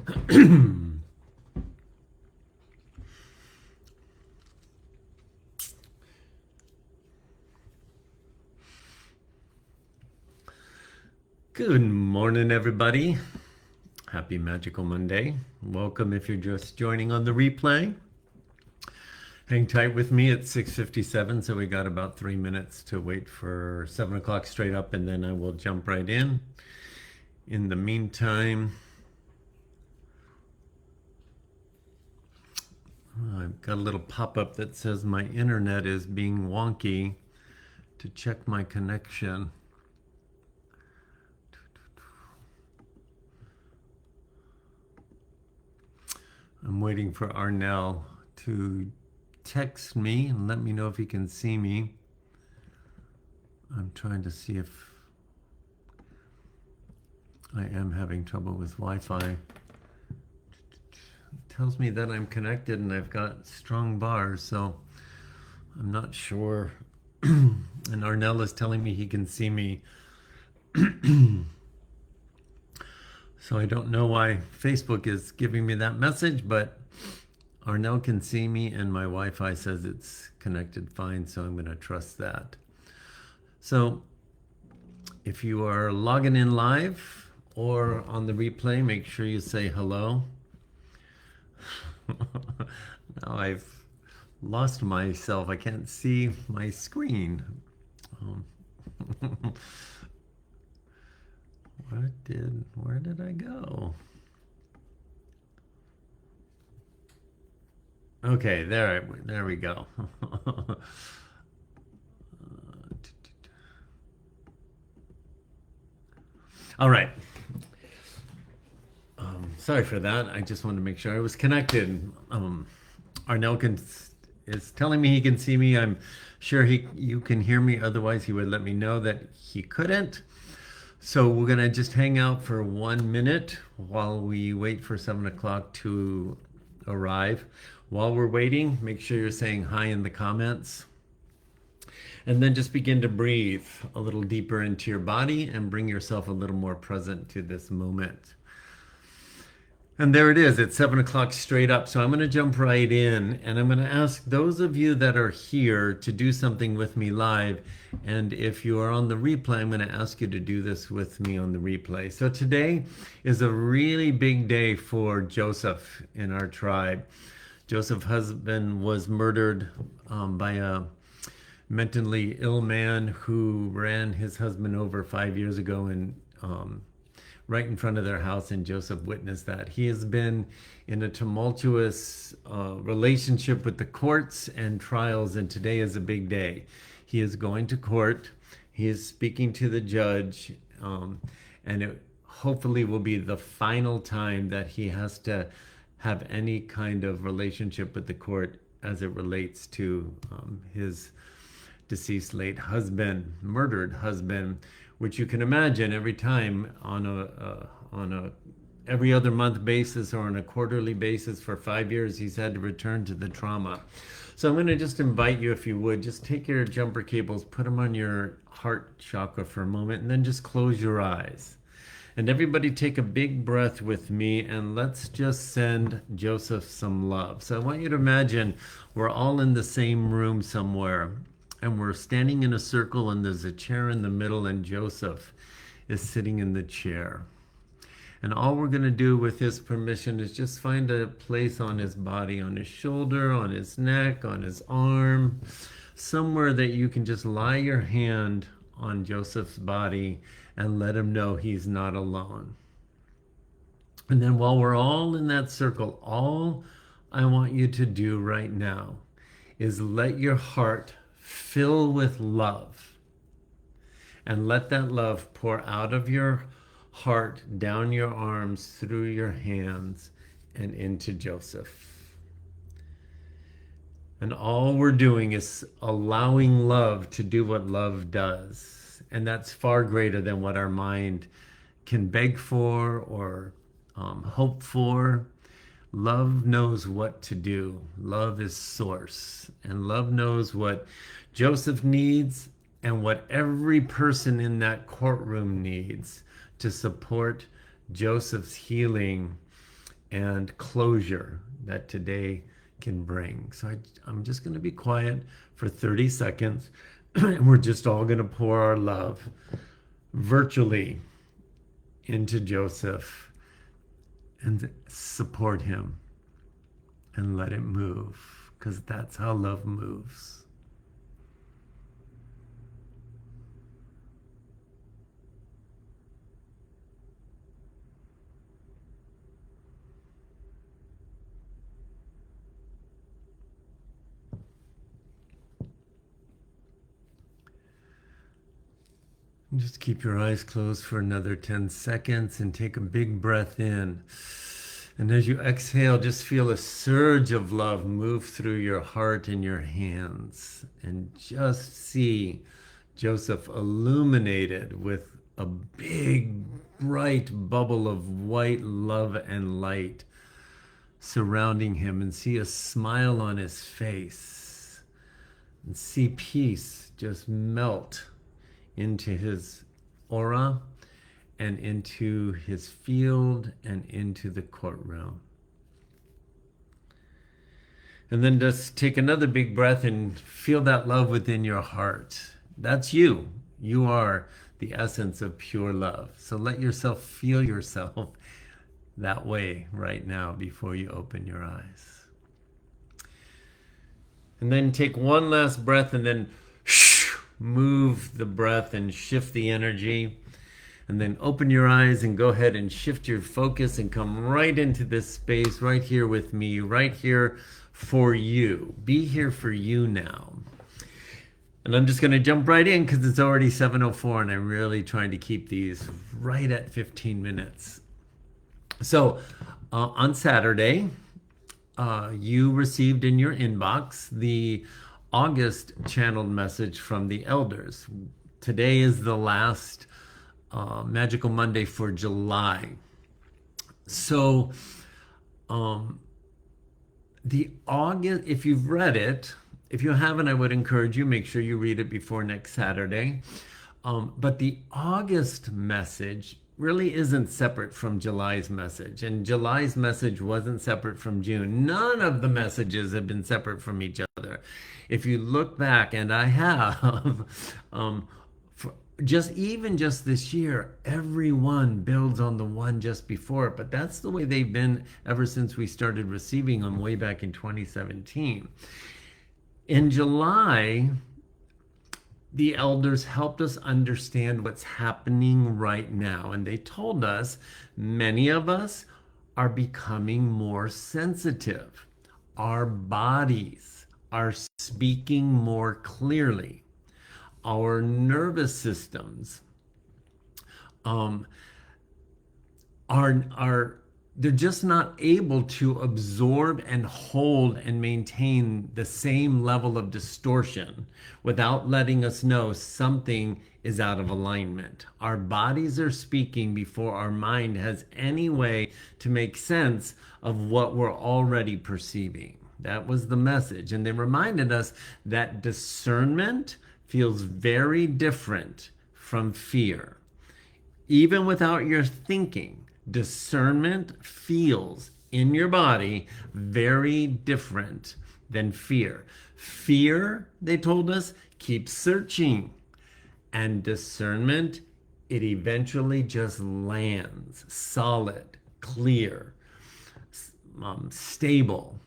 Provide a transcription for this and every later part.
Good morning, everybody. Happy Magical Monday. Welcome if you're just joining on the replay. Hang tight with me at 6:57, so we got about 3 minutes to wait for 7 o'clock straight up, and then I will jump right in. In the meantime, I've got a little pop-up that says my internet is being wonky to check my connection. I'm waiting for Arnell to text me and let me know if he can see me. I'm trying to see if I am having trouble with Wi-Fi. It tells me that I'm connected and I've got strong bars, so I'm not sure. And Arnell is telling me he can see me. So I don't know why Facebook is giving me that message, but Arnell can see me and my Wi-Fi says it's connected fine, so I'm going to trust that. So if you are logging in live or on the replay, make sure you say hello. Now I've lost myself. I can't see my screen. Where did I go? Okay, there we go. All right. Sorry for that. I just wanted to make sure I was connected. Arnell is telling me he can see me. I'm sure you can hear me. Otherwise, he would let me know that he couldn't. So we're going to just hang out for 1 minute while we wait for 7 o'clock to arrive. While we're waiting, make sure you're saying hi in the comments. And then just begin to breathe a little deeper into your body and bring yourself a little more present to this moment. And there it is. It's 7 o'clock straight up. So I'm going to jump right in and I'm going to ask those of you that are here to do something with me live. And if you are on the replay, I'm going to ask you to do this with me on the replay. So today is a really big day for Joseph in our tribe. Joseph's husband was murdered by a mentally ill man who ran his husband over 5 years ago and right in front of their house, and Joseph witnessed that. He has been in a tumultuous relationship with the courts and trials, and today is a big day. He is going to court. He is speaking to the judge, and it hopefully will be the final time that he has to have any kind of relationship with the court as it relates to his deceased late husband, murdered husband, which you can imagine every time on a every other month basis or on a quarterly basis for 5 years, he's had to return to the trauma. So I'm going to just invite you, if you would, just take your jumper cables, put them on your heart chakra for a moment, and then just close your eyes. And everybody take a big breath with me, and let's just send Joseph some love. So I want you to imagine we're all in the same room somewhere, and we're standing in a circle, and there's a chair in the middle, and Joseph is sitting in the chair. And all we're going to do with his permission is just find a place on his body, on his shoulder, on his neck, on his arm, somewhere that you can just lie your hand on Joseph's body and let him know he's not alone. And then while we're all in that circle, all I want you to do right now is let your heart fill with love, and let that love pour out of your heart, down your arms, through your hands, and into Joseph. And all we're doing is allowing love to do what love does. And that's far greater than what our mind can beg for or hope for. Love knows what to do. Love is source. And love knows what Joseph needs and what every person in that courtroom needs to support Joseph's healing and closure that today can bring. So I'm just going to be quiet for 30 seconds and we're just all going to pour our love virtually into Joseph and support him and let it move because that's how love moves. Just keep your eyes closed for another 10 seconds and take a big breath in. And as you exhale, just feel a surge of love move through your heart and your hands. And just see Joseph illuminated with a big, bright bubble of white love and light surrounding him. And see a smile on his face. And see peace just melt into his aura and into his field and into the courtroom. And then just take another big breath and feel that love within your heart. That's you. You are the essence of pure love. So let yourself feel yourself that way right now before you open your eyes. And then take one last breath and then move the breath and shift the energy. And then open your eyes and go ahead and shift your focus and come right into this space right here with me, right here for you. Be here for you now. And I'm just going to jump right in because it's already 7:04 and I'm really trying to keep these right at 15 minutes. So on Saturday, you received in your inbox the August channeled message from the elders. Today is the last Magical Monday for July. So the August, if you've read it, if you haven't, I would encourage you, make sure you read it before next Saturday. But the August message really isn't separate from July's message. And July's message wasn't separate from June. None of the messages have been separate from each other. If you look back, and I have, just this year, every one builds on the one just before it. But that's the way they've been ever since we started receiving them way back in 2017. In July, the elders helped us understand what's happening right now. And they told us many of us are becoming more sensitive. Our bodies are speaking more clearly. Our nervous systems they're just not able to absorb and hold and maintain the same level of distortion without letting us know something is out of alignment. Our bodies are speaking before our mind has any way to make sense of what we're already perceiving. That was the message. And they reminded us that discernment feels very different from fear. Even without your thinking, discernment feels in your body very different than fear. Fear, they told us, keeps searching. And discernment, it eventually just lands solid, clear, stable.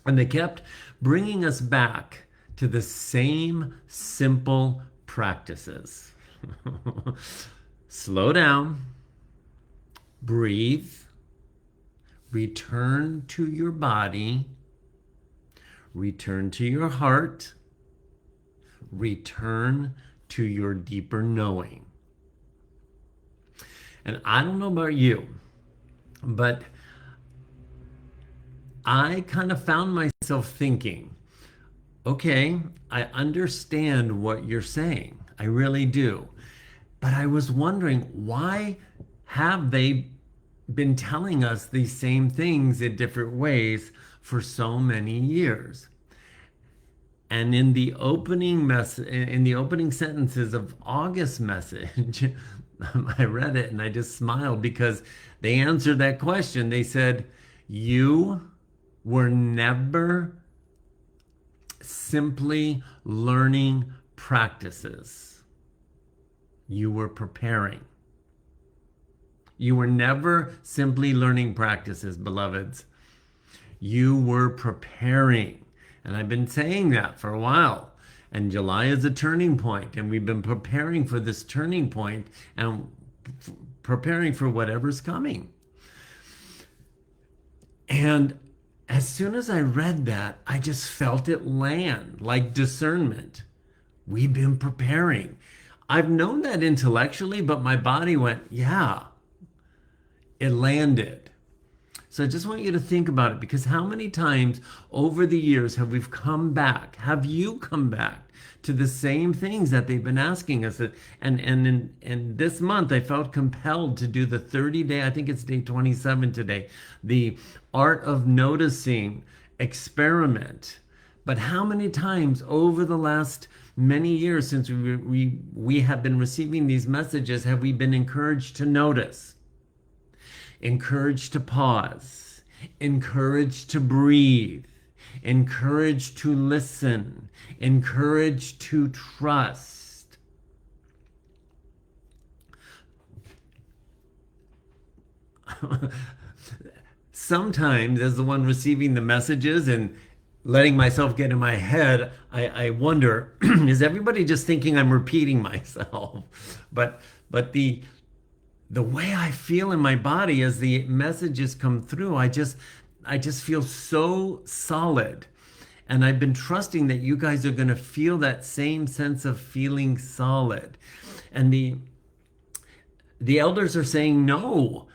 And they kept bringing us back to the same simple practices. Slow down. Breathe, return to your body, return to your heart, return to your deeper knowing. And I don't know about you, but I kind of found myself thinking, okay, I understand what you're saying. I really do. But I was wondering, why have they been telling us these same things in different ways for so many years? And in the opening sentences of August message, I read it and I just smiled because they answered that question. They said, You were never simply learning practices. You were preparing. You were never simply learning practices, beloveds. You were preparing. And I've been saying that for a while. And July is a turning point, and we've been preparing for this turning point and preparing for whatever's coming. And as soon as I read that, I just felt it land like discernment. We've been preparing. I've known that intellectually, but my body went, yeah, it landed. So I just want you to think about it, because how many times over the years have we come back? Have you come back to the same things that they've been asking us? And in this month, I felt compelled to do the 30-day, I think it's day 27 today, the art of noticing experiment. But how many times over the last many years since we have been receiving these messages have we been encouraged to notice? Encouraged to pause, encouraged to breathe, encouraged to listen, encouraged to trust. Sometimes, as the one receiving the messages and letting myself get in my head, I wonder, is everybody just thinking I'm repeating myself? But the way I feel in my body as the messages come through, I just feel so solid. And I've been trusting that you guys are going to feel that same sense of feeling solid. And the elders are saying, no,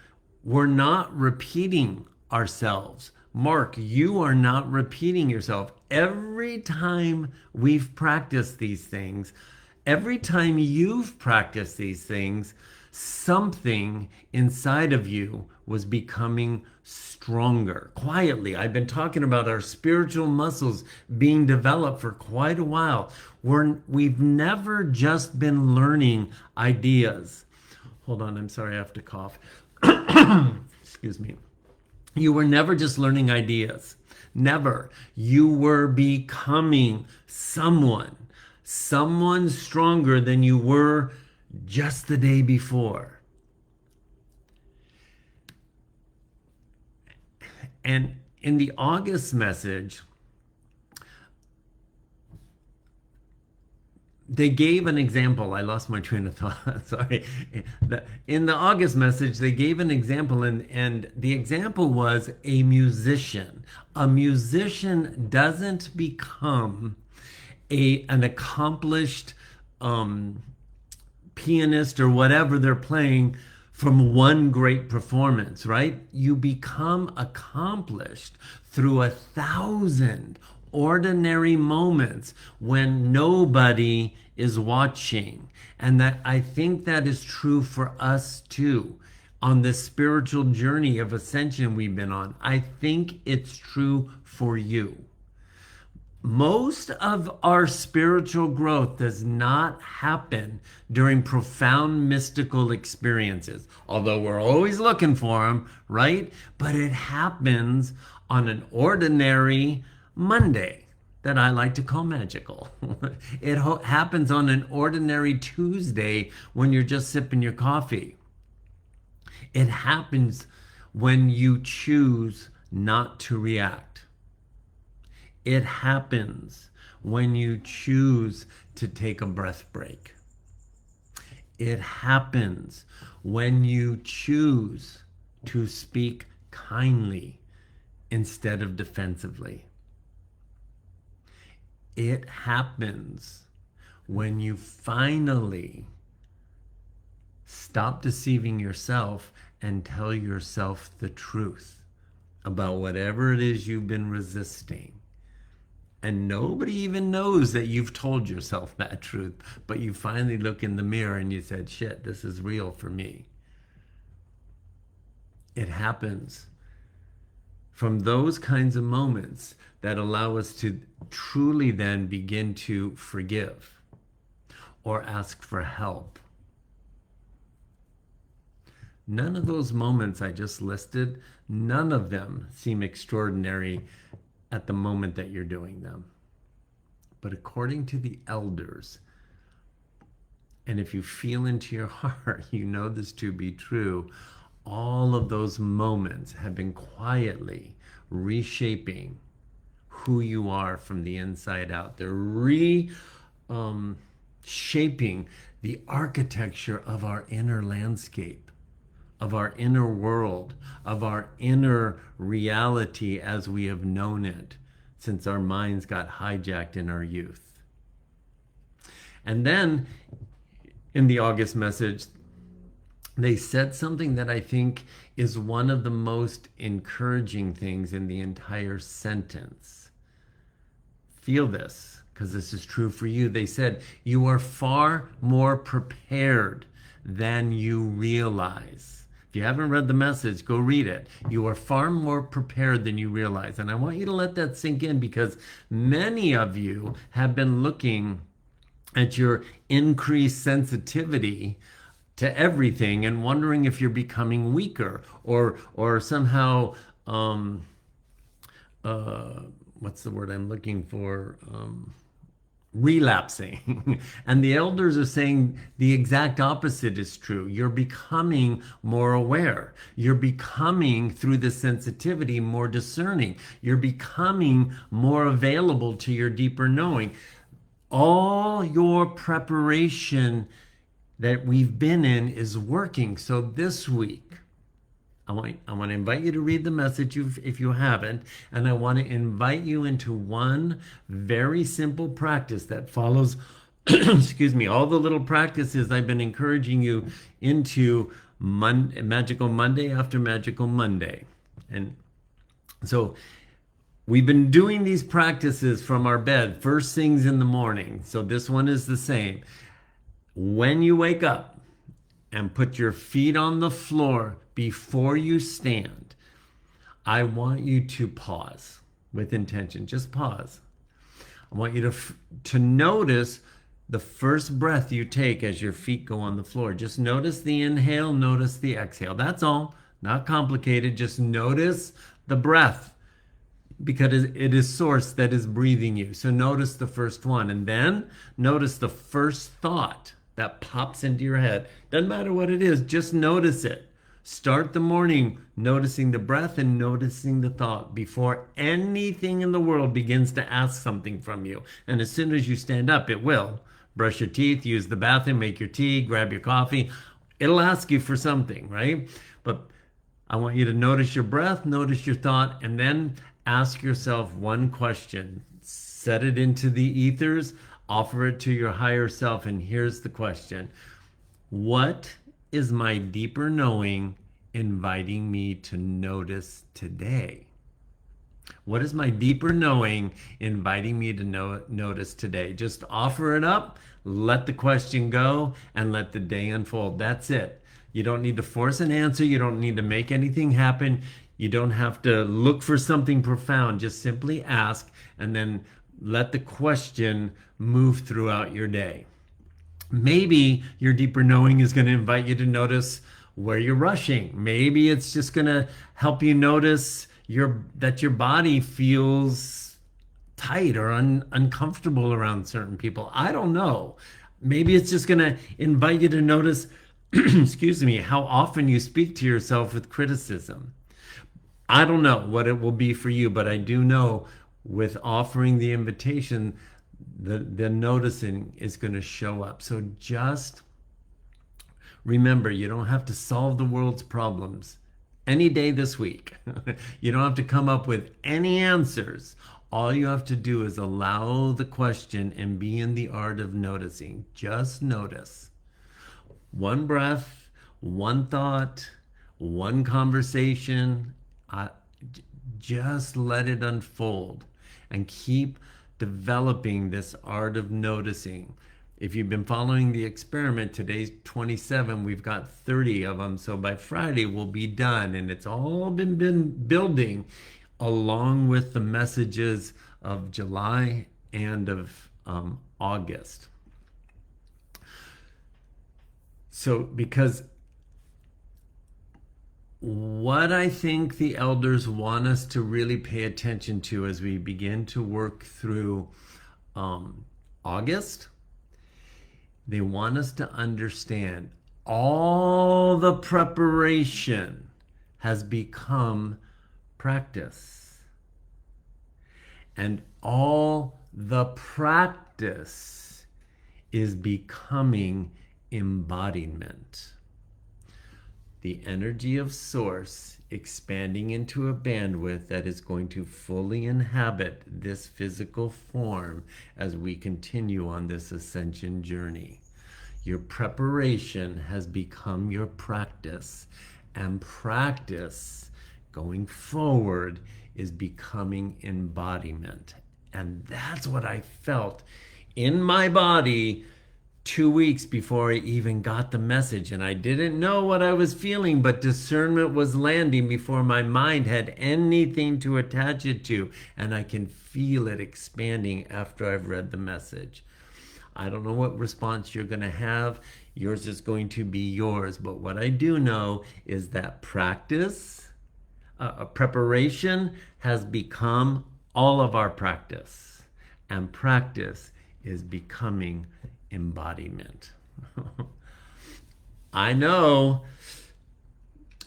we're not repeating ourselves. Mark, you are not repeating yourself. Every time we've practiced these things, every time you've practiced these things, something inside of you was becoming stronger. Quietly, I've been talking about our spiritual muscles being developed for quite a while. We've never just been learning ideas. Hold on, I'm sorry, I have to cough. Excuse me. You were never just learning ideas. Never. You were becoming someone stronger than you were just the day before. And in the August message, they gave an example. I lost my train of thought. Sorry. In the August message, they gave an example, and the example was a musician. A musician doesn't become an accomplished pianist or whatever they're playing from one great performance, right? You become accomplished through 1,000 ordinary moments when nobody is watching. And that, I think that is true for us too. On this spiritual journey of ascension we've been on, I think it's true for you. Most of our spiritual growth does not happen during profound mystical experiences, although we're always looking for them, right? But it happens on an ordinary Monday that I like to call magical. It happens on an ordinary Tuesday when you're just sipping your coffee. It happens when you choose not to react. It happens when you choose to take a breath break. It happens when you choose to speak kindly instead of defensively. It happens when you finally stop deceiving yourself and tell yourself the truth about whatever it is you've been resisting. And nobody even knows that you've told yourself that truth, but you finally look in the mirror and you said, shit, this is real for me. It happens from those kinds of moments that allow us to truly then begin to forgive or ask for help. None of those moments I just listed, none of them seem extraordinary at the moment that you're doing them. But according to the elders, and if you feel into your heart, you know this to be true, all of those moments have been quietly reshaping who you are from the inside out. They're shaping the architecture of our inner landscape, of our inner world, of our inner reality as we have known it since our minds got hijacked in our youth. And then in the August message, they said something that I think is one of the most encouraging things in the entire sentence. Feel this, because this is true for you. They said, you are far more prepared than you realize. If you haven't read the message, go read it. You are far more prepared than you realize. And I want you to let that sink in, because many of you have been looking at your increased sensitivity to everything and wondering if you're becoming weaker or somehow what's the word I'm looking for? Relapsing. And the elders are saying the exact opposite is true. You're becoming more aware. You're becoming, through the sensitivity, more discerning. You're becoming more available to your deeper knowing. All your preparation that we've been in is working. So this week, I want to invite you to read the message if you haven't, and I want to invite you into one very simple practice that follows, excuse me, all the little practices I've been encouraging you into Magical Monday after Magical Monday. And so we've been doing these practices from our bed, first things in the morning. So this one is the same. When you wake up and put your feet on the floor before you stand, I want you to pause with intention. Just pause. I want you to notice the first breath you take as your feet go on the floor. Just notice the inhale, notice the exhale. That's all. Not complicated. Just notice the breath, because it is source that is breathing you. So notice the first one, and then notice the first thought that pops into your head. Doesn't matter what it is, just notice it. Start the morning noticing the breath and noticing the thought before anything in the world begins to ask something from you. And as soon as you stand up, it will. Brush your teeth, use the bathroom, make your tea, grab your coffee. It'll ask you for something, right? But I want you to notice your breath, notice your thought, and then ask yourself one question. Set it into the ethers, offer it to your higher self, and here's the question. What is my deeper knowing inviting me to notice today? What is my deeper knowing inviting me to notice today? Just offer it up, let the question go, and let the day unfold. That's it. You don't need to force an answer. You don't need to make anything happen. You don't have to look for something profound. Just simply ask, and then let the question move throughout your day. Maybe your deeper knowing is going to invite you to notice where you're rushing. Maybe it's just going to help you notice that your body feels tight or uncomfortable around certain people. I don't know. Maybe it's just going to invite you to notice, excuse me, how often you speak to yourself with criticism. I don't know what it will be for you, but I do know with offering the invitation, the noticing is going to show up. So just remember, you don't have to solve the world's problems any day this week. You don't have to come up with any answers. All you have to do is allow the question and be in the art of noticing. Just notice. One breath, one thought, one conversation. Just let it unfold and keep developing this art of noticing. If you've been following the experiment, today's 27, we've got 30 of them. So by Friday, we'll be done. And it's all been building along with the messages of July and of August. So because what I think the elders want us to really pay attention to as we begin to work through August, they want us to understand all the preparation has become practice. And all the practice is becoming embodiment. The energy of Source expanding into a bandwidth that is going to fully inhabit this physical form as we continue on this ascension journey. Your preparation has become your practice, and practice going forward is becoming embodiment. And that's what I felt in my body 2 weeks before I even got the message. And I didn't know what I was feeling, but discernment was landing before my mind had anything to attach it to. And I can feel it expanding after I've read the message. I don't know what response you're going to have. Yours is going to be yours. But what I do know is that preparation has become all of our practice. And practice is becoming embodiment. I know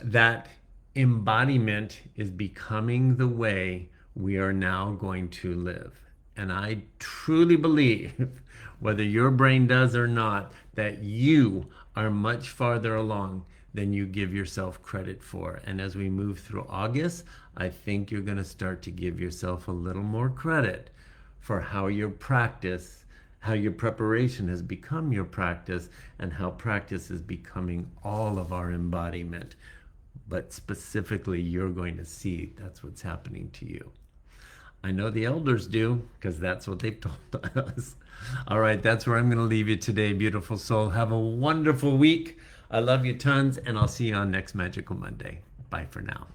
that embodiment is becoming the way we are now going to live. And I truly believe, whether your brain does or not, that you are much farther along than you give yourself credit for. And as we move through August, I think you're going to start to give yourself a little more credit for how your preparation has become your practice, and how practice is becoming all of our embodiment. But specifically, you're going to see that's what's happening to you. I know the elders do, because that's what they've told us. All right, that's where I'm going to leave you today, beautiful soul. Have a wonderful week. I love you tons, and I'll see you on next Magical Monday. Bye for now.